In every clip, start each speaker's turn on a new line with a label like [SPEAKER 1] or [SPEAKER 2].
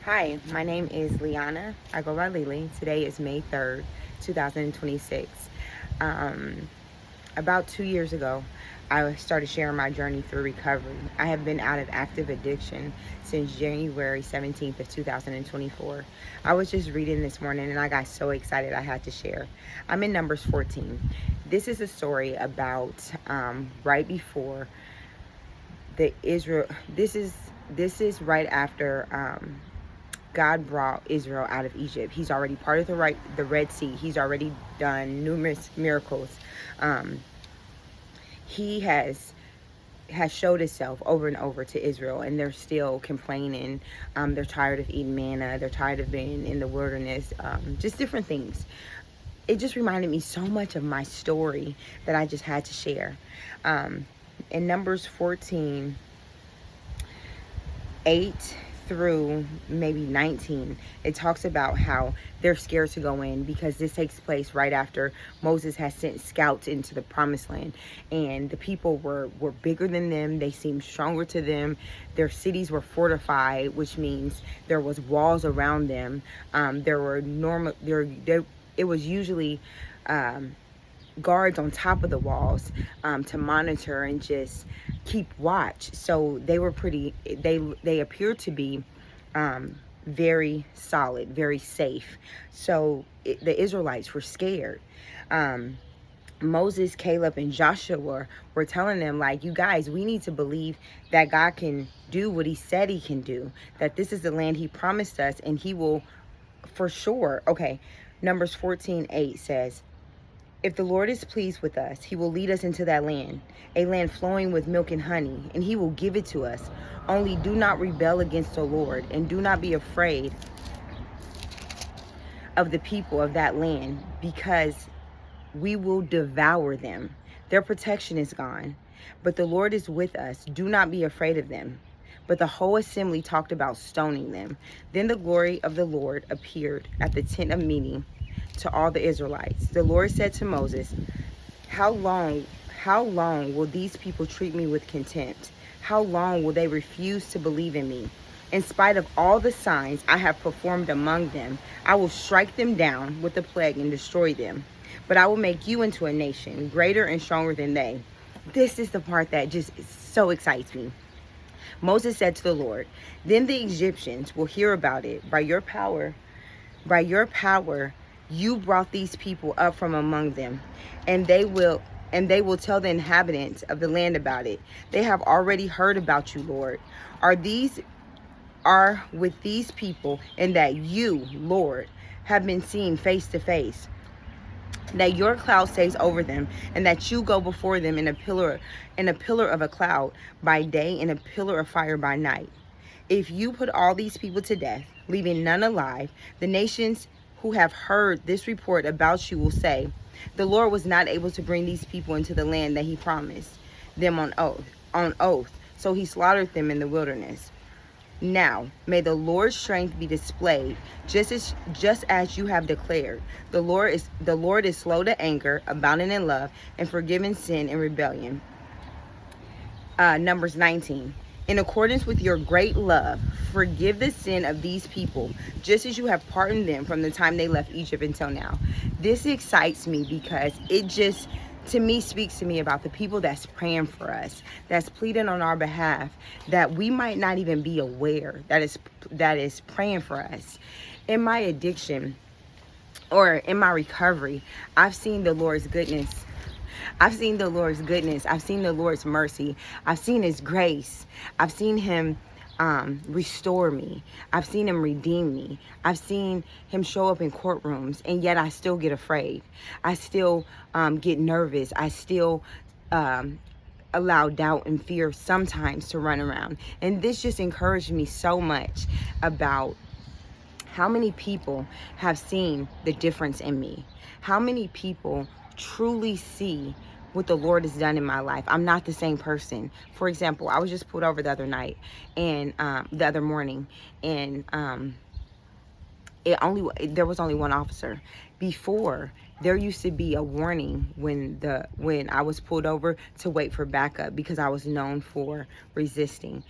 [SPEAKER 1] Hi, my name is Liana. I go by Lily. Today is May 3rd, 2026. Um, about 2 years ago, I started sharing my journey through recovery. I have been out of active addiction since January 17th of 2024. I was just reading this morning and I got so excited I had to share. I'm in Numbers 14. This is a story about right before the Israel. This is right after God brought Israel out of Egypt. He's already part of the Red Sea. He's already done numerous miracles. Um, he has showed himself over and over to Israel, and they're still complaining. They're tired of eating manna. They're tired of being in the wilderness. Just different things. It just reminded me so much of my story that I just had to share. In Numbers 14, 8 through maybe 19, it talks about how they're scared to go in because this takes place right after Moses has sent scouts into the promised land, and the people were bigger than them. They seemed stronger to them. Their cities were fortified, which means there was walls around them. There were it was usually guards on top of the walls to monitor and just keep watch. So they were they appeared to be very solid, very safe. So the Israelites were scared. Moses, Caleb, and Joshua were telling them, like, you guys, we need to believe that God can do what he said he can do, that this is the land he promised us and he will for sure. Okay, Numbers 14:8 says, if the Lord is pleased with us, he will lead us into that land, a land flowing with milk and honey, and he will give it to us. Only do not rebel against the Lord, and do not be afraid of the people of that land, because we will devour them. Their protection is gone, but the Lord is with us. Do not be afraid of them. But the whole assembly talked about stoning them. Then the glory of the Lord appeared at the tent of meeting to all the Israelites. The Lord said to Moses, How long will these people treat me with contempt? How long will they refuse to believe in me? In spite of all the signs I have performed among them, I will strike them down with the plague and destroy them. But I will make you into a nation greater and stronger than they. This is the part that just so excites me. Moses said to the Lord, then the Egyptians will hear about it. By your power, you brought these people up from among them, and they will tell the inhabitants of the land about it. They have already heard about you, Lord. Are with these people, and that you, Lord, have been seen face to face, that your cloud stays over them, and that you go before them in a pillar of a cloud by day and a pillar of fire by night. If you put all these people to death, leaving none alive, the nations who have heard this report about you will say, the Lord was not able to bring these people into the land that he promised them on oath, so he slaughtered them in the wilderness. Now, may the Lord's strength be displayed, just as you have declared. The Lord is slow to anger, abounding in love, and forgiving sin and rebellion. Numbers 19. In accordance with your great love, forgive the sin of these people, just as you have pardoned them from the time they left Egypt until now. This excites me because it just, to me, speaks to me about the people that's praying for us, that's pleading on our behalf, that we might not even be aware that is praying for us. In my addiction or in my recovery, I've seen the Lord's goodness. I've seen the Lord's goodness. I've seen the Lord's mercy. I've seen his grace. I've seen him restore me. I've seen him redeem me. I've seen him show up in courtrooms, and yet I still get afraid. I still get nervous. I still allow doubt and fear sometimes to run around. And this just encouraged me so much about how many people have seen the difference in me. How many people truly see what the Lord has done in my life. I'm not the same person. For example, I was just pulled over the other night and the other morning, and there was only one officer. Before, there used to be a warning when I was pulled over to wait for backup because I was known for resisting.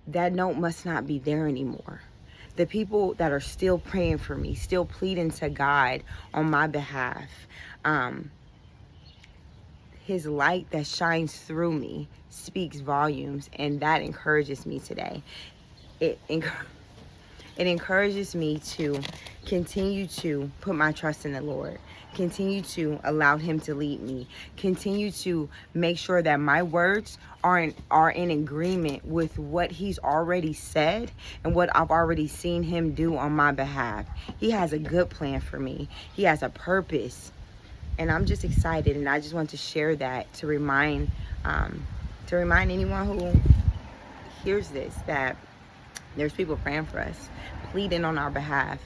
[SPEAKER 1] That note must not be there anymore. the people that are still praying for me, still pleading to God on my behalf. His light that shines through me speaks volumes, and that encourages me today. It encourages me to continue to put my trust in the Lord, continue to allow him to lead me, continue to make sure that my words are in agreement with what he's already said and what I've already seen him do on my behalf. He has a good plan for me. He has a purpose. And I'm just excited, and I just want to share that to remind anyone who hears this that there's people praying for us, pleading on our behalf.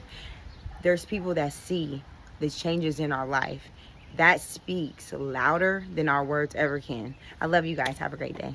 [SPEAKER 1] There's people that see the changes in our life. That speaks louder than our words ever can. I love you guys. Have a great day.